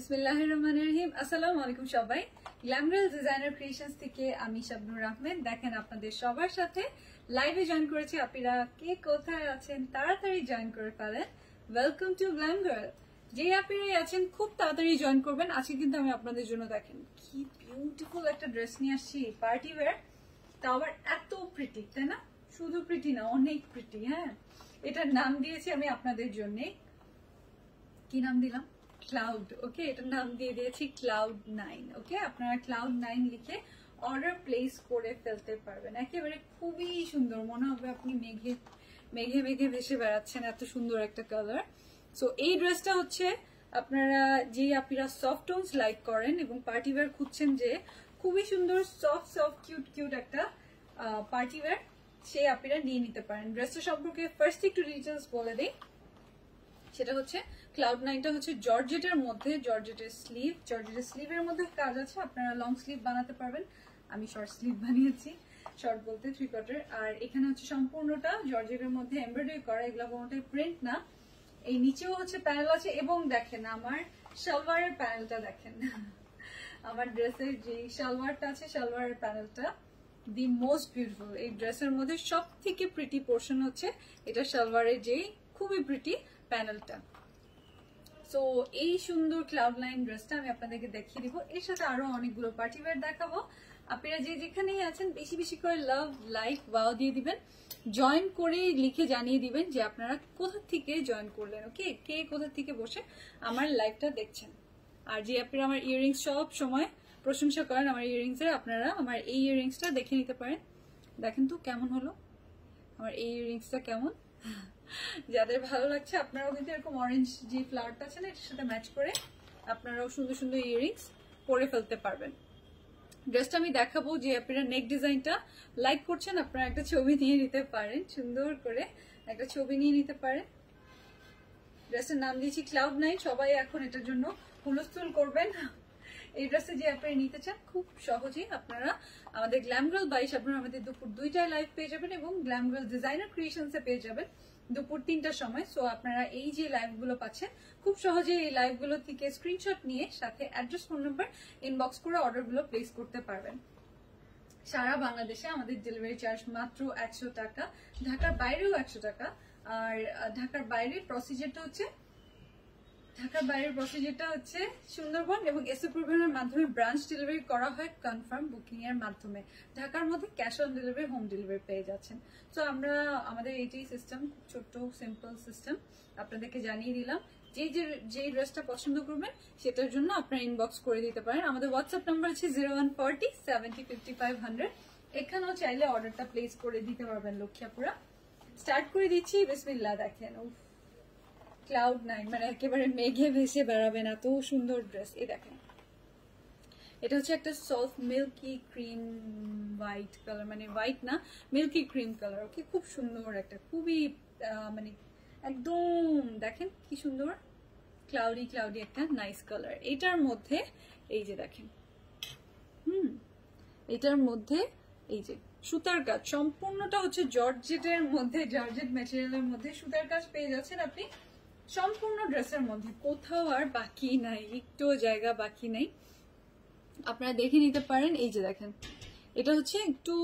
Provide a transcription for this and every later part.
বিসমিল্লাহির রহমানির রহিম। আসসালামু আলাইকুম সবাই। গ্ল্যামগার্ল ডিজাইনার ক্রিয়েশনস থেকে আমি শাবনুর আহমেদ। দেখেন আপনাদের সবার সাথে লাইভে জয়েন করেছি। আপনারা কে কোথায় আছেন তাড়াতাড়ি জয়েন করে ফেলেন। Welcome to Glamgirl. যে আপনারাই আছেন খুব তাড়াতাড়ি জয়েন করবেন। আজকে কিন্তু আমি আপনাদের জন্য দেখেন কি বিউটিফুল একটা ড্রেস নিয়ে আসছি, পার্টি ওয়্যার, তাও আবার এত প্রিটি, তাই না? শুধু প্রিটি না, অনেক প্রিটি। হ্যাঁ, এটার নাম দিয়েছি আমি আপনাদের জন্য। কি নাম দিলাম? ক্লাউড। ওকে, এটার নাম দিয়ে দিয়েছি Cloud9। ওকে, আপনারা Cloud9 লিখে অর্ডার প্লেস করে ফেলতে পারবেন। একেবারে খুবই সুন্দর, মনে হবে আপনি মেঘে মেঘে মেঘে ভেসে বেড়াচ্ছেন, এত সুন্দর একটা কালার। সো এই ড্রেসটা হচ্ছে আপনারা যে আপনারা সফট টোনস লাইক করেন এবং পার্টি ওয়্যার খুঁজছেন, যে খুবই সুন্দর সফট সফট কিউট কিউট একটা পার্টি ওয়্যার, সেই আপনারা নিয়ে নিতে পারেন। ড্রেসটা সম্পর্কে ফার্স্ট একটু ডিটেলস বলে দিই। সেটা হচ্ছে Cloud9টা হচ্ছে জর্জেটের মধ্যে, জর্জেটের স্লিভের মধ্যে কাজ আছে। আপনারা লং স্লিভ বানাতে পারবেন, আমি শর্ট স্লিভ বানিয়েছি, শর্ট বলতে 3/4। আর এখানে হচ্ছে সম্পূর্ণটা জর্জেটের মধ্যে এমব্রয়ডারি করা, এগুলো কোনোটাই প্রিন্ট না। এই নিচেও হচ্ছে প্যানেল আছে এবং দেখেন আমার সালোয়ারের প্যানেলটা দেখেন। আমার ড্রেসের যে সালোয়ারটা আছে, সালোয়ারের প্যানেলটা দি মোস্ট বিউটিফুল। এই ড্রেসের মধ্যে সব থেকে প্রিটি পোর্শন হচ্ছে এটা সালোয়ারের যে খুবই প্রিটি প্যানেলটা। সো এই সুন্দর Cloud9 ড্রেসটা আমি আপনাদেরকে দেখিয়ে দিব। এর সাথে আরো অনেকগুলো পার্টি ওয়্যার দেখাবো। আপনারা যে যেখানেই আছেন বেশি বেশি করে লাভ, লাইক, ওয়াও দিয়ে দিবেন। জয়েন করে লিখে জানিয়ে দিবেন যে আপনারা কোথা থেকে জয়েন করলেন। ওকে, কে কোথা থেকে বসে আমার লাইভটা দেখছেন। আর যে আপনারা আমার ইয়াররিংস সব সময় প্রশংসা করেন আমার ইয়াররিংস এর, আপনারা আমার এই ইয়াররিংসটা দেখে নিতে পারেন। দেখেন তো কেমন হলো আমার এই ইয়াররিংসটা, কেমন? যাদের ভালো লাগছে আপনারাও কিন্তু এরকম অরেঞ্জ যে ফ্লাওয়ারটা আছে না, এটার সাথে ম্যাচ করে আপনারাও সুন্দর সুন্দর ইয়াররিংস পরে ফেলতে পারবেন। ড্রেসটা আমি দেখাবো, যে আপনারা নেক ডিজাইনটা লাইক করছেন আপনারা একটা ছবি নিয়ে নিতে পারেন, সুন্দর করে একটা ছবি নিয়ে নিতে পারেন। ড্রেসের নাম দিয়েছি Cloud9। সবাই এখন এটার জন্য হুলস্থুল করবেন। এই ড্রেসে যে আপনারা নিতে চান খুব সহজেই আপনারা আমাদের গ্ল্যামগার্ল বাই শাবনুর আমাদের দুপুর 2টায় লাইভ পেয়ে যাবেন এবং গ্ল্যামগার্ল ডিজাইনার ক্রিয়েশনসে পেয়ে যাবেন দুপুর 3টার সময়। সো আপনারা এই যে লাইভগুলো পাচ্ছেন খুব সহজে এই লাইভগুলো থেকে স্ক্রিনশট নিয়ে সাথে অ্যাড্রেস, ফোন নাম্বার ইনবক্স করে অর্ডারগুলো প্লেস করতে পারবেন। সারা বাংলাদেশে আমাদের ডেলিভারি চার্জ মাত্র 100 টাকা, ঢাকার বাইরেও 100 টাকা। আর ঢাকার বাইরের প্রসিজারটা হচ্ছে সুন্দরবন এবং এসএ পরিবহনের মাধ্যমে ব্রাঞ্চ ডেলিভারি করা হয় কনফার্ম বুকিং এর মাধ্যমে। ঢাকার মধ্যে cash on delivery, home delivery পেয়ে যাচ্ছেন। তো আমরা আমাদের এইটাই সিস্টেম, খুব ছোট্ট সিম্পল সিস্টেম আপনাদেরকে জানিয়ে দিলাম। যে ড্রেসটা পছন্দ করবেন সেটার জন্য আপনারা ইনবক্স করে দিতে পারেন। আমাদের হোয়াটসঅ্যাপ নাম্বার আছে 0140 70 55 100। এখানেও চাইলে অর্ডারটা প্লেস করে দিতে পারবেন। লক্ষ্মীপুরা স্টার্ট করে দিচ্ছি, বিসমিল্লাহ। দেখেন Cloud9 মানে একেবারে মেঘে ভেসে বেড়াবেন, এত সুন্দর ড্রেস। এই দেখেন, এটা হচ্ছে একটা soft milky cream white colour, মানে হোয়াইট না, মিল্কি ক্রিম কালার। ওকে, খুব সুন্দর একটা, খুবই মানে একদম দেখেন কি সুন্দর ক্লাউডি ক্লাউডি একটা নাইস কালার। এটার মধ্যে এই যে দেখেন, এটার মধ্যে এই যে সুতার কাজ, সম্পূর্ণটা হচ্ছে জর্জেটের মধ্যে, জর্জেট ম্যাটেরিয়ালের মধ্যে সুতার কাজ পেয়ে যাচ্ছেন আপনি সম্পূর্ণ ড্রেসের মধ্যে, কোথাও আর বাকি নাই, একটু জায়গা বাকি নাই। আপনারা দেখে নিতে পারেন। এই যে দেখেন, এটা হচ্ছে একটু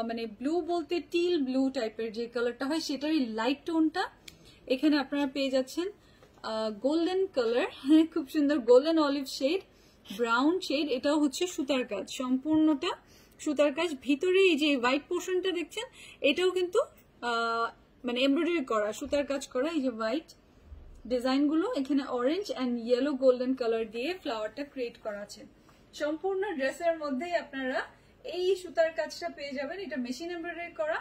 মানে ব্লু বলতে টিল ব্লু টাইপের যে কালারটা হয় সেটারই লাইট টোনটা। এখানে আপনারা পেয়ে যাচ্ছেন গোল্ডেন কালার, খুব সুন্দর golden olive shade, brown shade. এটাও হচ্ছে সুতার কাজ, সম্পূর্ণটা সুতার কাজ। ভিতরে এই যে হোয়াইট পোর্শনটা দেখছেন, এটাও কিন্তু মানে এমব্রয়ডারি করা, সুতার কাজ করা। এই যে হোয়াইট ডিজাইনগুলো, এখানে orange and yellow golden colour দিয়ে ফ্লাওয়ারটা ক্রিয়েট করা আছে। সম্পূর্ণ ড্রেসের মধ্যেই আপনারা এই সুতার কাজটা পেয়ে যাবেন। এটা মেশিন এমব্রয়ডারি করা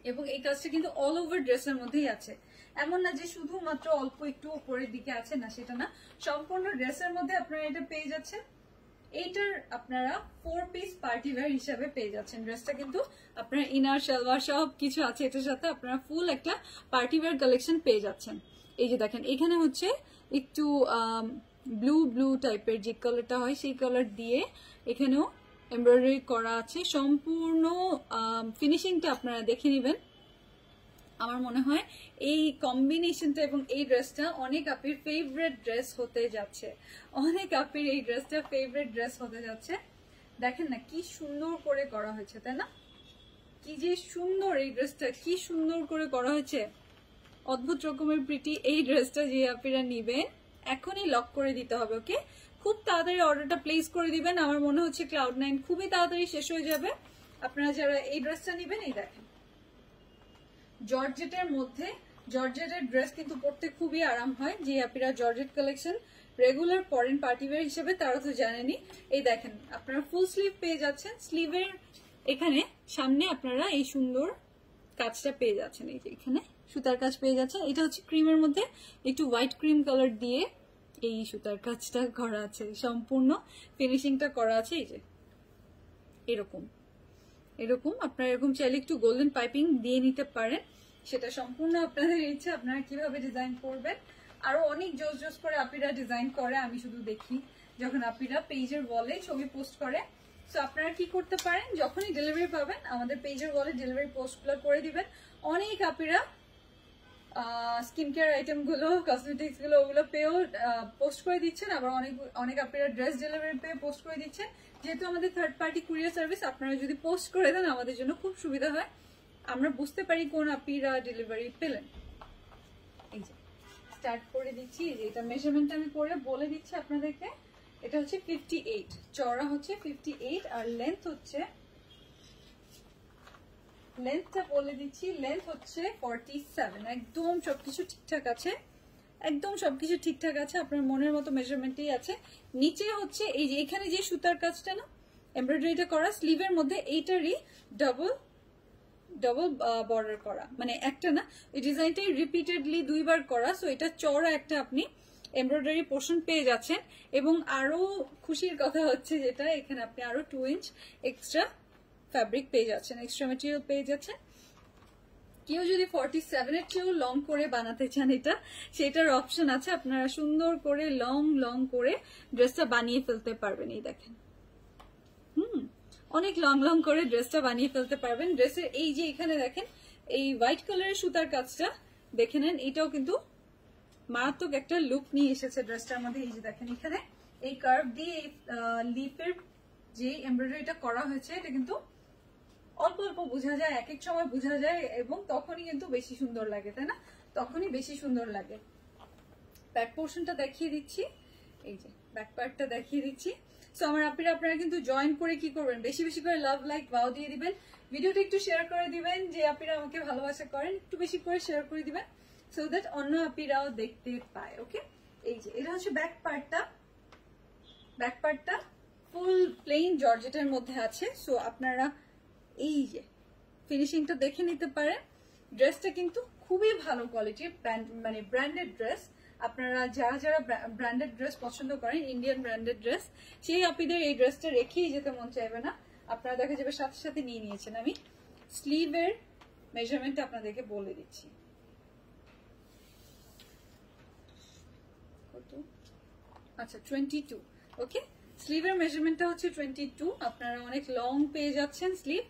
এবং এই কাজটা কিন্তু অল ওভার ড্রেসের মধ্যেই আছে। এমন না যে শুধুমাত্র অল্প একটু উপরের দিকে আছে, না সেটা না, সম্পূর্ণ ড্রেসের মধ্যে আপনারা এটা পেয়ে যাচ্ছেন। এইটার আপনারা 4 পিস পার্টি ওয়্যার হিসাবে পেয়ে যাচ্ছেন। ড্রেসটা কিন্তু আপনারা ইনার সালোয়ার সব কিছু আছে এটার সাথে, আপনারা ফুল একটা পার্টি ওয়্যার কালেকশন পেয়ে যাচ্ছেন। এই যে দেখেন, এখানে হচ্ছে একটু ব্লু ব্লু টাইপের যে কালারটা হয় সেই কালার দিয়ে এখানেও এমব্রয়ডারি করা আছে। সম্পূর্ণ ফিনিশিংটা আপনারা দেখে নেবেন। আমার মনে হয় এই কম্বিনেশনটা এবং এই ড্রেসটা অনেক আপির ফেভারিট ড্রেস হতে যাচ্ছে, অনেক আপির এই ড্রেসটা ফেভারিট ড্রেস হতে যাচ্ছে। দেখেন না কি সুন্দর করে করা হয়েছে, তাই না? কি যে সুন্দর এই ড্রেসটা, কি সুন্দর করে করা হয়েছে, অদ্ভুত রকমের প্রিটি। এই ড্রেসটা যে আপিরা নিবেন এখনই লক করে দিতে হবে, ওকে? খুব তাড়াতাড়ি অর্ডারটা প্লেস করে দিবেন। আমার মনে হচ্ছে Cloud9 খুবই তাড়াতাড়ি শেষ হয়ে যাবে। আপনারা যারা এই ড্রেসটা নিবেন, এই দেখেন জর্জেটের মধ্যে, জর্জেটের ড্রেস কিন্তু পরতে খুবই আরাম হয়। যে আপিরা জর্জেট কালেকশন রেগুলার পরেন পার্টিওয়্যার হিসেবে তারা তো জানেনই। এই দেখেন আপনারা ফুল স্লিভ পেয়ে যাচ্ছেন, স্লিভের এখানে সামনে আপনারা এই সুন্দর কাজটা পেয়ে যাচ্ছেন, এই যে এখানে সুতার কাজ পেয়ে যাচ্ছেন। এটা হচ্ছে ক্রিমের মধ্যে একটু হোয়াইট ক্রিম কালার দিয়ে এই সুতার কাজটা করা আছে, সম্পূর্ণ ফিনিশিংটা করা আছে। এই যে এরকম এরকম আপনারা এরকম চাইলে একটু গোল্ডেন পাইপিং দিয়ে নিতে পারেন, সেটা সম্পূর্ণ আপনাদের ইচ্ছা আপনারা কিভাবে ডিজাইন করবেন। আরো অনেক জোস জোস করে আপিরা ডিজাইন করে, আমি শুধু দেখি যখন আপিরা পেজের ওয়ালে ছবি পোস্ট করে। সো আপনারা কি করতে পারেন, যখনই ডেলিভারি পাবেন আমাদের পেজের ওয়ালে ডেলিভারি পোস্টগুলো করে দিবেন। অনেক আপিরা স্কিন কেয়ার আইটেম গুলো, কসমেটিক্স গুলো ওগুলো পেয়েও পোস্ট করে দিচ্ছেন, আবার অনেক আপিরা ড্রেস ডেলিভারি পেয়ে পোস্ট করে দিচ্ছেন। যেহেতু আমাদের থার্ড পার্টি কুরিয়ার সার্ভিস, আপনারা যদি পোস্ট করে দেন আমাদের জন্য খুব সুবিধা হয়, আমরা বুঝতে পারি কোন আপিরা ডেলিভারি পেলেন। এই যে স্টার্ট করে দিচ্ছি, এটা মেজারমেন্ট আমি করে বলে দিচ্ছি আপনাদেরকে। এটা হচ্ছে 58, চওড়া হচ্ছে 58 আর লেন্থ হচ্ছে, লেন্থটা বলে দিচ্ছি, লেন্থ হচ্ছে 47। একদম সবকিছু ঠিকঠাক আছে, একদম সবকিছু ঠিকঠাক আছে, আপনার মনের মতো মেজারমেন্টই আছে। নিচে হচ্ছে এই যে এখানে যে সুতার কাজটা না এমব্রয়ডারিটা করা, স্লিভের মধ্যে এইটারই ডাবল বর্ডার করা, মানে একটা না, এই ডিজাইনটাই রিপিটেডলি দুইবার করা। সো এটা চওড়া একটা আপনি এমব্রয়ডারি পোর্শন পেয়ে যাচ্ছেন। এবং আরো খুশির কথা হচ্ছে যেটা, এখানে আপনি আরো 2 ইঞ্চ এক্সট্রা ফ্যাব্রিক পেয়ে যাচ্ছেন, এক্সট্রা মেটেরিয়াল পেয়ে যাচ্ছেন। কেউ যদি 47 এর চেয়েও লং করে বানাতে চান, এটা সেটার অপশন আছে, আপনারা সুন্দর করে লং করে ড্রেসটা বানিয়ে ফেলতে পারবেন। এই দেখেন অনেক লং করে ড্রেসটা বানিয়ে ফেলতে পারবেন। ড্রেসের এই যে এখানে দেখেন এই হোয়াইট কালারের সুতার কাজটা দেখে নেন, এটাও কিন্তু মারাত্মক একটা লুক নিয়ে এসেছে ড্রেসটার মধ্যে। এই যে দেখেন এখানে এই কার্ভ দিয়ে লিফের যে এমব্রয়ডারিটা করা হয়েছে, এটা কিন্তু অল্প অল্প বোঝা যায়, এক এক সময় বোঝা যায়, এবং তখনই কিন্তু বেশি সুন্দর লাগে, তাই না? তখনই বেশি সুন্দর লাগে। ব্যাক পোর্শনটা দেখিয়ে দিচ্ছি, এই যে ব্যাক পার্টটা দেখিয়ে দিচ্ছি। সো আমার আপনারা কিন্তু জয়েন করে কি করবেন, বেশি বেশি করে লাভ লাইক ওয়াও দিয়ে দিবেন, ভিডিওটা একটু শেয়ার করে দিবেন। যে আপনারা আমাকে ভালোবাসা করেন একটু বেশি করে শেয়ার করে দিবেন, সো দ্যাট অন্য আপনারাও দেখতে পায়। ওকে, এই যে এটা হচ্ছে ব্যাক পার্টটা, ব্যাক পার্টটা ফুল প্লেন জর্জেটের মধ্যে আছে। সো আপনারা এই যে ফিনিশিংটা দেখে নিতে পারেন। ড্রেসটা কিন্তু খুবই ভালো কোয়ালিটির, মানে ব্র্যান্ডেড ড্রেস। আপনারা যারা ব্র্যান্ডেড ড্রেস পছন্দ করেন, ইন্ডিয়ান ব্র্যান্ডেড ড্রেস, সেই আপিদের এই ড্রেসটা রেখেই যেতে মন চাইবে না। আপনারা দেখা যাবে সাথে সাথে নিয়ে নিয়েছেন। আমি স্লিভের মেজারমেন্টটা আপনাদেরকে বলে দিচ্ছি, আচ্ছা 22। ওকে, স্লিভের মেজারমেন্টটা হচ্ছে 22। আপনারা অনেক লং পেয়ে যাচ্ছেন স্লিভ।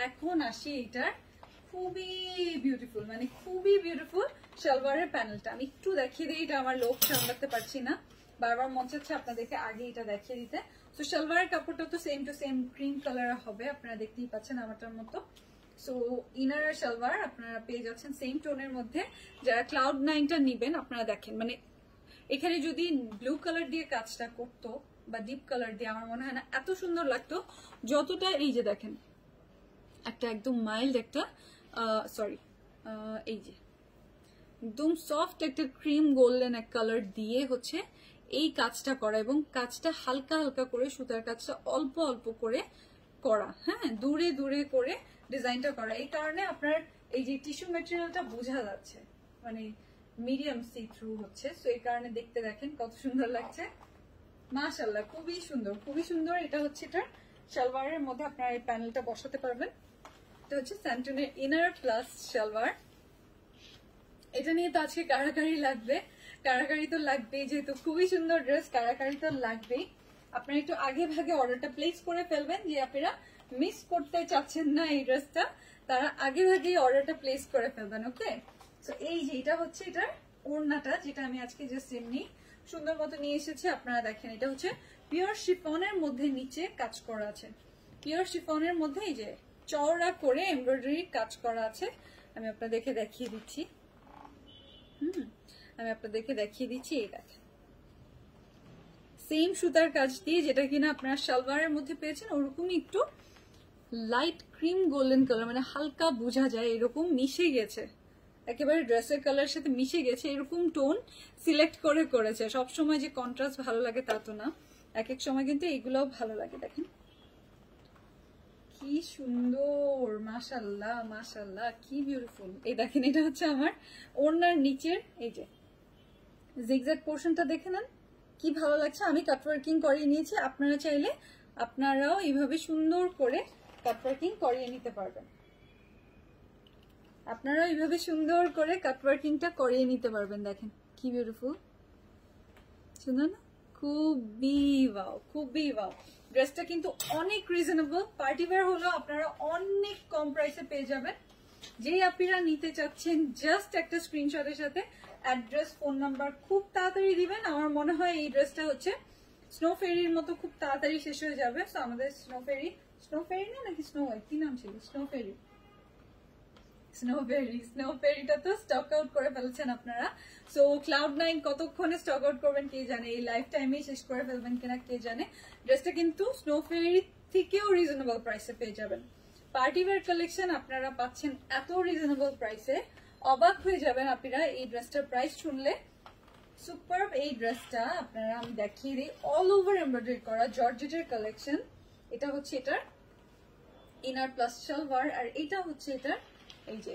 এখন আসি এটার খুবই বিউটিফুল, মানে খুবই বিউটিফুল সালোয়ারের প্যানেলটা আমি একটু দেখিয়ে দিই। এটা আমার লোক সামলাতে পারছি না, বারবার মন চাচ্ছে আপনাদেরকে আগে এটা দেখিয়ে দিতে। তো সালোয়ারের কাপড়টা তো same to same cream colour হবে, আপনারা দেখতেই পাচ্ছেন আমারটার মতো। সো ইনার আর সালোয়ার আপনারা পেয়ে যাচ্ছেন সেম টোনের মধ্যে। যারা Cloud9টা নিবেন আপনারা দেখেন, মানে এখানে যদি ব্লু কালার দিয়ে কাজটা করতো বা ডিপ কালার দিয়ে, আমার মনে হয় না এত সুন্দর লাগতো যতটা এই যে দেখেন একটা একদম মাইল্ড একটা সরি এই যে একদম সফট একটা ক্রিম গোল্ডেন এক কালার দিয়ে হচ্ছে এই কাজটা করা, এবং কাজটা হালকা হালকা করে সুতার কাজটা অল্প অল্প করে করা, হ্যাঁ দূরে দূরে করে ডিজাইনটা করা। এই কারণে আপনার এই যে টিস্যু ম্যাটেরিয়ালটা বোঝা যাচ্ছে, মানে মিডিয়াম সি থ্রু হচ্ছে। সো এই কারণে দেখতে দেখেন কত সুন্দর লাগছে, মাশাআল্লাহ খুবই সুন্দর, খুবই সুন্দর। এটা হচ্ছে এটার সালোয়ারের মধ্যে আপনারা এই প্যানেলটা বসাতে পারবেন। এটা হচ্ছে স্যান্টনের ইনার প্লাস সালোয়ার। এটা নিয়ে তো আজকে কারাকারি লাগবে, কারাকারি তো লাগবেই, যেহেতু খুবই সুন্দর ড্রেস, কারাকারি তো লাগবেই। আপনারা একটু আগে ভাগে অর্ডারটা প্লেস করে ফেলবেন, যে আপনারা মিস করতে চাচ্ছেন না এই ড্রেসটা, তারা আগে ভাগে অর্ডারটা প্লেস করে ফেলবেন। ওকে, তো এই যে এটা হচ্ছে এটার ওড়নাটা, যেটা আমি আজকে জাস্ট এমনি সুন্দর মতো নিয়ে এসেছি। আপনারা দেখেন এটা হচ্ছে পিওর শিফনের মধ্যে নিচে কাজ করা আছে, পিওর শিফনের মধ্যে এই যে চওড়া করে এমব্রয়ডারি কাজ করা আছে। আমি আপনাদেরকে দেখিয়ে দিচ্ছি। আমি আপনাদেরকে দেখিয়ে দিচ্ছি। এই দেখেন সেম সুতার কাজ দিয়ে, যেটা কিনা আপনারা সালোয়ারের মধ্যে পেয়েছেন, ওরকমই একটু লাইট ক্রিম গোল্ডেন কালার, মানে হালকা বোঝা যায় এরকম মিশে গেছে, একেবারে ড্রেসের কালার সাথে মিশে গেছে এরকম টোন সিলেক্ট করে করেছে। সবসময় যে কন্ট্রাস্ট ভালো লাগে তা তো না, এক এক সময় কিন্তু এগুলোও ভালো লাগে। দেখেন কি সুন্দর, মাশাল্লাহ মাশাল্লাহ, কি বিউটিফুল। এই দেখেন এটা হচ্ছে আমার ওড়নার নিচের এই যে জিগজ্যাগ পোর্শনটা, দেখে নেন কি ভালো লাগছে। আমি কাটওয়ার্কিং করিয়ে নিয়েছি, আপনারা চাইলে আপনারাও এইভাবে সুন্দর করে কাটওয়ার্কিং করিয়ে নিতে পারবেন। আপনারা এইভাবে সুন্দর করে কাটওয়ার্কিংটা করিয়ে নিতে পারবেন। দেখেন কি বিউটিফুল, সুন্দর না? খুবই ওয়াও, খুবই ওয়াও। ড্রেসটা কিন্তু অনেক রিজনেবল, পার্টি ওয়্যার হলো আপনারা অনেক কম প্রাইসে পেয়ে যাবেন। যেই আপনারা নিতে চাচ্ছেন জাস্ট একটা স্ক্রিনশটের সাথে অ্যাড্রেস, ফোন নাম্বার খুব তাড়াতাড়ি দিবেন। আমার মনে হয় এই ড্রেসটা হচ্ছে স্নো ফেরির মতো খুব তাড়াতাড়ি শেষ হয়ে যাবে। তো আমাদের স্নো ফেরি না নাকি স্নো হোয়াইট, কি নাম ছিল? স্নো ফেরিটা তো স্টক আউট করে ফেলছেন আপনারা। সো Cloud9 কতক্ষণে স্টক আউট করবেন কে জানে, এই লাইফ টাইমেই শেষ করে ফেলবেন কিনা কে জানে। ড্রেসটা কিন্তু স্নো ফেরি থেকেও রিজনেবল প্রাইসে পেয়ে যাবেন। পার্টি ওয়্যার কালেকশন আপনারা পাচ্ছেন এত রিজনেবল প্রাইসে, অবাক হয়ে যাবেন আপনারা এই ড্রেসটার প্রাইস শুনলে। সুপারব এই ড্রেসটা আপনারা আমি দেখিয়ে দিই, অল ওভার এমব্রয়ডারি করা জর্জেটের কালেকশন। এটা হচ্ছে এটার ইনার প্লাস সালোয়ার, আর এটা হচ্ছে এটার এই যে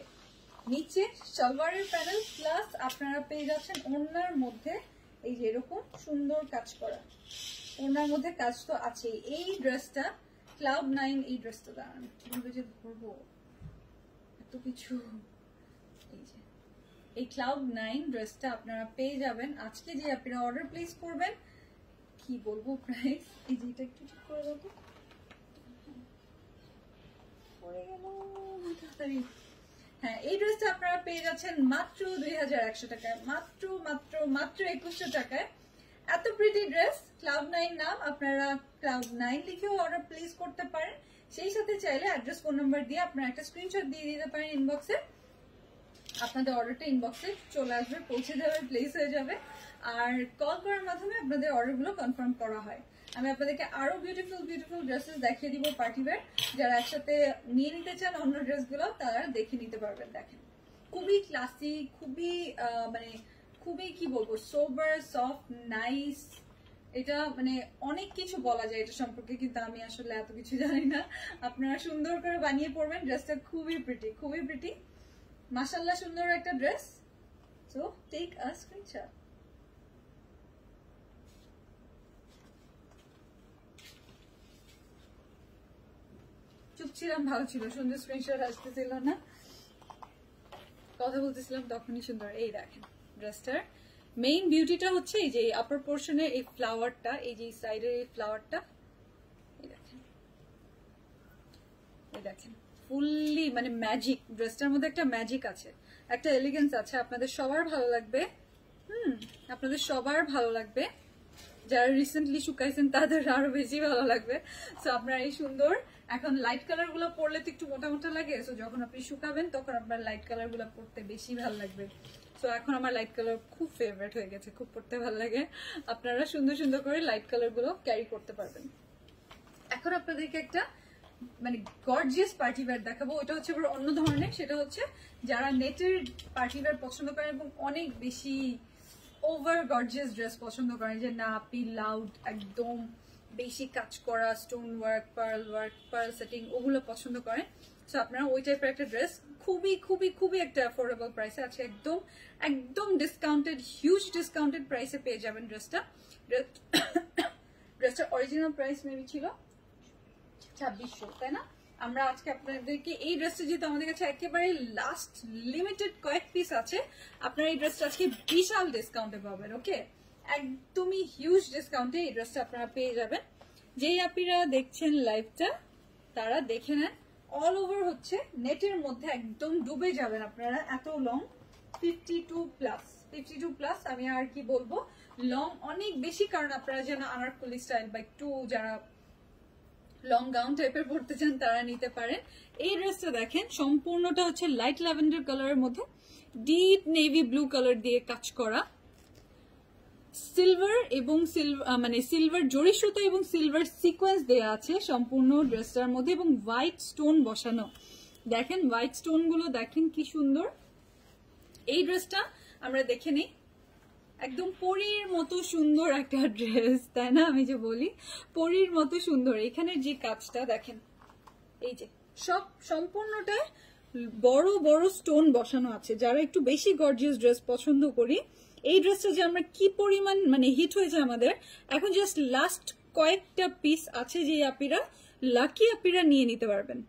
নিচে সালোয়ারের প্যানেল, প্লাস আপনারা পেয়ে যাচ্ছেন ওড়নার মধ্যে এই যে এরকম সুন্দর কাজ করা, ওড়নার মধ্যে কাজ তো আছে। এই ড্রেসটা Cloud9, এই ড্রেসটা দাঁড়ান কিভাবে যে ধরবো এত কিছু। এই যে এই Cloud9 ড্রেসটা আপনারা পেয়ে যাবেন আজকে, যে আপনারা অর্ডার প্লেস করবেন। কি বলবো প্রাইস, এই যে এটা একটু ঠিক করে দাও তো, পড়ে গেল তাড়াতাড়ি। হ্যাঁ, এই ড্রেসটা আপনারা পেয়ে যাচ্ছেন মাত্র 2100 টাকায়, মাত্র মাত্র মাত্র 2100 টাকায়। এত প্রিটি ড্রেস, Cloud9 নাম, আপনারা Cloud9 লিখেও অর্ডার প্লেস করতে পারেন। সেই সাথে চাইলে অ্যাড্রেস, ফোন নাম্বার দিয়ে আপনারা একটা স্ক্রিনশট দিয়ে দিতে পারেন ইনবক্সে। আপনাদের অর্ডারটা ইনবক্সে চলে আসবে, পৌঁছে যাবে, প্লেস হয়ে যাবে। আর কল করার মাধ্যমে আপনাদের অর্ডারগুলো কনফার্ম করা হয়। আমি আপনাদেরকে আরো বিউটিফুল বিউটিফুল ড্রেসেস দেখিয়ে দিব পার্টি ওয়্যার, যারা একসাথে নিয়ে নিতে চান অন্য ড্রেসগুলো তারা দেখে নিতে পারবেন। দেখেন খুবই ক্লাসি, খুবই মানে খুবই কি বলবো, সোবার, সফট, নাইস। এটা মানে অনেক কিছু বলা যায় এটা সম্পর্কে, কিন্তু আমি আসলে এত কিছু জানি না। আপনারা সুন্দর করে বানিয়ে পড়বেন, ড্রেসটা খুবই প্রিটি, খুবই প্রিটি, মাশাআল্লাহ সুন্দর একটা dress. So take a screenshot. চুপ ছিলাম, ভালো ছিল, সুন্দর স্ক্রিনশট আসতেছিল না, কথা বলতেছিলাম তখনই সুন্দর। এই দেখেন ড্রেসটার মেইন বিউটিটা হচ্ছে এই যে আপার পোর্শনের এই ফ্লাওয়ারটা, এই যে সাইডের এই ফ্লাওয়ারটা, এই দেখেন, এই দেখেন ফুললি মানে ম্যাজিক। ড্রেসটার মধ্যে একটা ম্যাজিক আছে, একটা এলিগেন্স আছে। আপনাদের সবার ভালো লাগবে, আপনাদের সবার ভালো লাগবে। যারা রিসেন্টলি শুকাইছেন তাদের আরো বেশি ভালো লাগবে। সো আপনার এই সুন্দর, এখন লাইট কালার গুলো পরলে তো একটু মোটা মোটা লাগে, সো যখন আপনি শুকাবেন তখন আপনার লাইট কালার গুলো পরতে বেশি ভালো লাগবে। সো এখন আমার লাইট কালার খুব ফেভারিট হয়ে গেছে, খুব পরতে ভালো লাগে। আপনারা সুন্দর সুন্দর করে লাইট কালার গুলো ক্যারি করতে পারবেন। এখন আপনাদেরকে একটা মানে গর্জিয়াস পার্টি ওয়্যার দেখাবো, ওটা হচ্ছে অন্য ধরনের। সেটা হচ্ছে যারা নেটের পার্টি ওয়্যার পছন্দ করেন এবং অনেক বেশি ওভার গর্জিয়াস ড্রেস পছন্দ করেন, যে না আপি লাউড একদম বেশি কাজ করা, স্টোন ওয়ার্ক, পার্ল সেটিং, ওগুলো পছন্দ করেন। সো আপনারা ওই টাইপের একটা ড্রেস খুবই খুবই খুবই একটা অ্যাফোর্ডেবল প্রাইসে আছে, একদম একদম ডিসকাউন্টেড, হিউজ ডিসকাউন্টেড প্রাইসে পেয়ে যাবেন ড্রেসটা। ড্রেসটার অরিজিনাল প্রাইস মেবি ছিল 2600, তাই না? আমরা আজকে আপনাদেরকে এই ড্রেসটা, যেহেতু আমাদের কাছে একেবারে লাস্ট লিমিটেড কয়েক পিস আছে, আপনারা এই ড্রেসটা আজকে বিশাল ডিসকাউন্টে পাবেন। ওকে, একদমই হিউজ ডিসকাউন্টে এই ড্রেসটা আপনারা পেয়ে যাবেন। যেই আপনারা দেখছেন লাইভটা তারা দেখে নেন অল ওভার হচ্ছে নেটের মধ্যে একদম ডুবে যাবেন আপনারা, এত লং 52+, আমি আর কি বলবো, লং অনেক বেশি, কারণ আপনারা যেন আনারকলি স্টাইল বা একটু যারা লং গাউন টাইপের পড়তে চান তারা নিতে পারেন। এই ড্রেসটা দেখেন সম্পূর্ণটা হচ্ছে লাইট ল্যাভেন্ডার কালারের মধ্যে ডিপ নেভি ব্লু কালার দিয়ে কাজ করা, সিলভার এবং সিলভার জরি সুতা এবং সিলভার সিকোয়েন্স দেয়া আছে সম্পূর্ণ ড্রেসটার মধ্যে, এবং হোয়াইট স্টোন বসানো। দেখেন হোয়াইট স্টোন গুলো দেখেন কি সুন্দর। এই ড্রেসটা আমরা দেখে নিই, একদম পরীর মতো সুন্দর একটা ড্রেস, তাই না? আমি যে বলি পরীর মতো সুন্দর। এখানে যে কাজটা দেখেন, এই যে সব সম্পূর্ণটা বড় বড় স্টোন বসানো আছে। যারা একটু বেশি গর্জিয়াস ড্রেস পছন্দ করি, এই ড্রেসটা যে আমরা কি পরিমাণ হিট হয়েছে আমাদের, এখন জাস্ট লাস্ট কয়েকটা পিস আছে যে লাকি আপিরা নিয়ে নিতে পারবেন।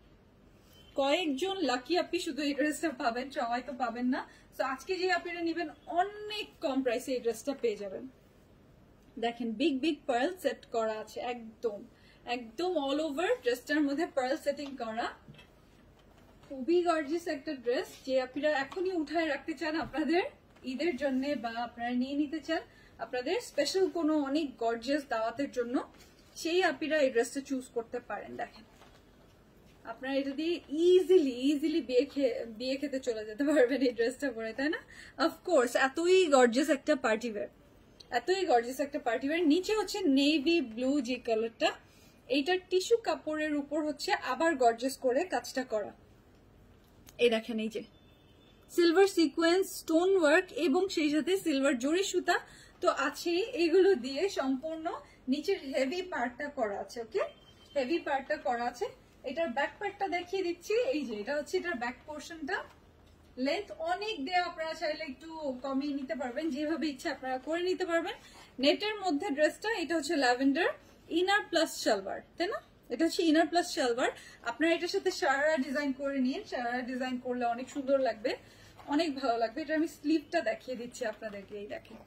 কয়েকজন লাকি আপি শুধু এই ড্রেসটা পাবেন, সবাই তো পাবেন না। তো আজকে যে আপনারা নেবেন অনেক কম প্রাইসে এই ড্রেসটা পেয়ে যাবেন। দেখেন বিগ বিগ পার্ল সেট করা আছে, একদম একদম অল ওভার ড্রেসটার মধ্যে পার্ল সেটিং করা, খুবই গর্জিয়াস একটা ড্রেস যে আপনারা এখনই উঠায় রাখতে চান আপনাদের ঈদের জন্য, বা আপনারা নিয়ে নিতে চান আপনাদের স্পেশাল কোনো অনেক গর্জিয়াস দাওয়াতের জন্য, সেই আপনারা এই ড্রেসটা চুজ করতে পারেন। দেখেন আপনারা এটা দিয়ে ইজিলি বিয়ে খেতে চলে যেতে পারবেন এই ড্রেসটা পরে, তাই না? অফকোর্স এতই গর্জিয়াস একটা পার্টি ওয়্যার, নিচে হচ্ছে নেভি ব্লু যে কালারটা, এইটার টিস্যু কাপড়ের উপর হচ্ছে আবার গর্জিয়াস করে কাজটা করা। এই দেখেন এই যে সিলভার সিকোয়েন্স স্টোন ওয়ার্ক এবং সেই সাথে সিলভার জরি সুতা তো আছেই, এগুলো দিয়ে সম্পূর্ণ নিচের হেভি পার্টটা করা আছে। ওকে, হেভি পার্টটা করা আছে। এটার ব্যাক পার্টটা দেখিয়ে দিচ্ছি, এই যে এটা হচ্ছে এটার ব্যাক পোর্শনটা। লেন্থ অনেক দেয়া, আপনারা চাইলে একটু কমিয়ে নিতে পারবেন, যেভাবে ইচ্ছা আপনারা করে নিতে পারবেন। নেটের মধ্যে ড্রেসটা, এটা হচ্ছে ল্যাভেন্ডার ইনার প্লাস সালোয়ার, তাই না? এটা হচ্ছে ইনার প্লাস সালোয়ার। আপনারা এটার সাথে সারারা ডিজাইন করে নিন, সারারা ডিজাইন করলে অনেক সুন্দর লাগবে, অনেক ভালো লাগবে। এটা আমি স্লিভটা দেখিয়ে দিচ্ছি আপনাদেরকে, এই দেখেন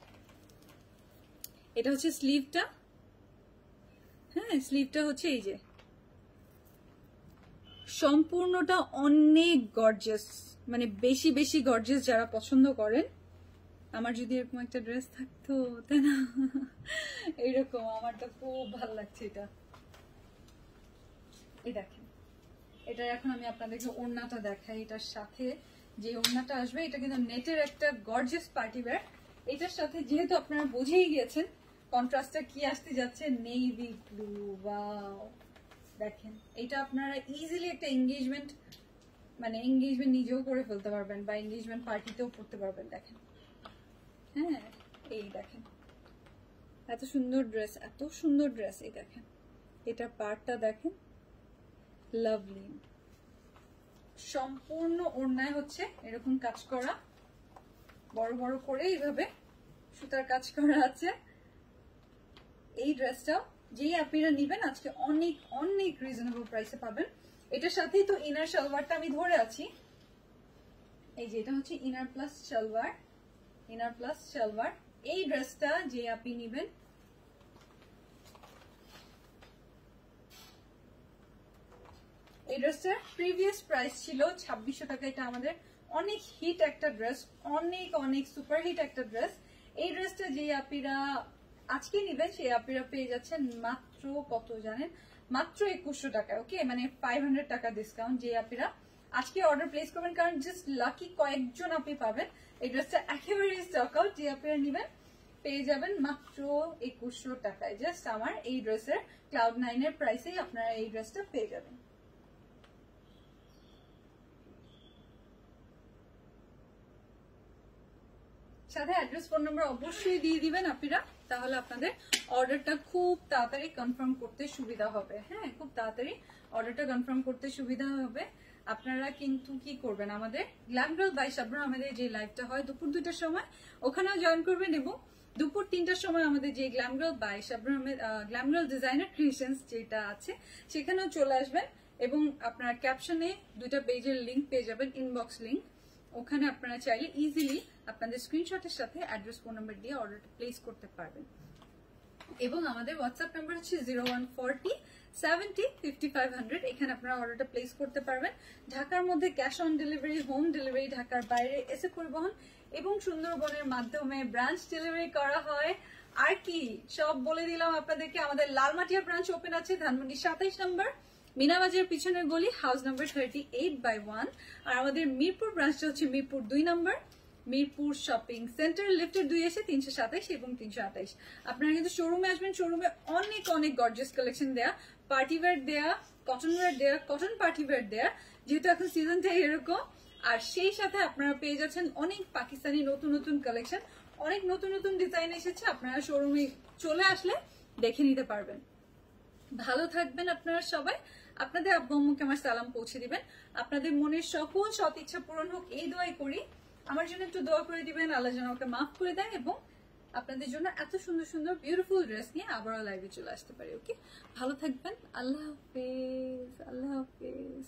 এটা হচ্ছে স্লিভটা। হ্যাঁ, স্লিভটা হচ্ছে এই যে সম্পূর্ণটা অনেক গর্জিয়াস, বেশি বেশি গর্জিয়াস যারা পছন্দ করেন। আমার যদি এরকম একটা ড্রেস থাকতো, তাই না? এইরকম আমার তো খুব ভালো লাগছে এটা। এই দেখেন, এটা এখন আমি আপনাদেরকে ওড়নাটা দেখাই। এটার সাথে যে ওড়নাটা আসবে, এটা কিন্তু নেটের একটা গর্জিয়াস পার্টি ওয়্যার। এটার সাথে যেহেতু আপনারা বুঝেই গিয়েছেন কন্ট্রাস্টটা কি আসতে যাচ্ছে, নেভি ব্লু। ওয়াও, দেখেন এটা আপনারা ইজিলি একটা এঙ্গেজমেন্ট নিজেও করে ফেলতে পারবেন, বা এঙ্গেজমেন্ট পার্টিতেও পড়তে পারবেন। দেখেন, হ্যাঁ এই দেখেন এত সুন্দর ড্রেস, এত সুন্দর ড্রেস। এই দেখেন এটা পার্টটা দেখেন, লাভলি। সম্পূর্ণ ওড়নায় হচ্ছে এরকম কাজ করা, বড় বড় করে এইভাবে সুতার কাজ করা আছে। এই ড্রেসটা যেই আপনারা নিবেন আজকে অনেক অনেক রিজনেবল প্রাইসে পাবেন। এটার সাথেই তো ইনার সালোয়ারটা আমি ধরে আছি, এই যে এটা হচ্ছে ইনার প্লাস সালোয়ার। এই ড্রেসটা যে আপনি নিবেন, এই ড্রেসটার প্রিভিয়াস প্রাইস ছিল 2600 টাকা। এটা আমাদের অনেক হিট একটা ড্রেস, অনেক অনেক সুপার হিট একটা ড্রেস। এই ড্রেসটা যে আপনারা আজকে নিবেন সেই আপনারা পেয়ে যাচ্ছেন মাত্র কত জানেন? মাত্র 2100 টাকায়। ওকে, 500 টাকা ডিসকাউন্ট যে আপনারা আজকে অর্ডার প্লেস করবেন, কারণ জাস্ট লাকি কয়েকজন আপনি পাবেন। এই ড্রেসটা একেবারে স্টক আউট, যে আপনারা নিবেন পেয়ে যাবেন মাত্র 2100 টাকায়। জাস্ট আমার এই ড্রেসের Cloud9 এর প্রাইসেই আপনারা এই ড্রেসটা পেয়ে যাবেন। সাথে অ্যাড্রেস ফোন নাম্বার অবশ্যই দিয়ে দিবেন আপনারা, তাহলে আপনাদের অর্ডারটা খুব তাড়াতাড়ি কনফার্ম করতে সুবিধা হবে। হ্যাঁ, খুব তাড়াতাড়ি অর্ডারটা কনফার্ম করতে সুবিধা হবে। আপনারা কিন্তু কি করবেন, আমাদের গ্ল্যাম গার্ল বাই শাবনূর আহমেদের যে লাইভটা হয় দুপুর 2টার সময়, ওখানেও জয়েন করবেন, এবং দুপুর 3টার সময় আমাদের যে glam girl by Shabnur Ahmed glam girl designer creations যেটা আছে সেখানেও চলে আসবেন, এবং আপনার ক্যাপশনে 2টা পেজের লিঙ্ক পেয়ে যাবেন, ইনবক্স লিঙ্ক। ওখানে আপনারা চাইলে ইজিলি আপনাদের স্ক্রিনশটের সাথে অ্যাড্রেস ফোন নাম্বার দিয়ে অর্ডারটা প্লেস করতে পারবেন। এবং আমাদের হোয়াটসঅ্যাপ নাম্বার হচ্ছে 0140705500। এখানে আপনারা অর্ডারটা প্লেস করতে পারবেন। ঢাকার মধ্যে cash on delivery, home delivery, ঢাকার বাইরে এসে পরিবহন এবং সুন্দরবনের মাধ্যমে ব্রাঞ্চ ডেলিভারি করা হয়। আর কি সব বলে দিলাম আপনাদেরকে। আমাদের লালমাটিয়া ব্রাঞ্চ ওপেন আছে ধানমন্ডি 27 নম্বর, মিনাবাজার পিছনের গলি, হাউস নাম্বার 38/1। আর আমাদের মিরপুর ব্রাঞ্চটা হচ্ছে মিরপুর 2 নম্বর, মিরপুর শপিং সেন্টার, লিফটের 2 এসে 327 এবং 328। আপনারা কিন্তু শোরুমে আসবেন। শোরুমে অনেক অনেক গর্জিয়াস কালেকশন দেয়া, পার্টি ওয়্যার দেয়া, কটন ওয়্যার দেয়া, কটন পার্টি ওয়্যার দেয়া, যেহেতু এখন সিজনটা এরকম। আর সেই সাথে আপনারা পেয়ে যাচ্ছেন অনেক পাকিস্তানি নতুন নতুন কালেকশন, অনেক নতুন নতুন ডিজাইন এসেছে। আপনারা শোরুমে চলে আসলে দেখে নিতে পারবেন। ভালো থাকবেন আপনারা সবাই। আপনাদের আব্বু আম্মুকে আমার সালাম পৌঁছে দিবেন। আপনাদের মনের সকল সৎ ইচ্ছা পূরণ হোক এই দোয়াই করি। আমার জন্য একটু দোয়া করে দিবেন, আল্লাহ যেন আমাকে মাফ করে দেয় এবং আপনাদের জন্য এত সুন্দর সুন্দর বিউটিফুল ড্রেস নিয়ে আবারও লাইভে চলে আসতে পারি। ওকে, ভালো থাকবেন। আল্লাহ হাফেজ, আল্লাহ হাফেজ।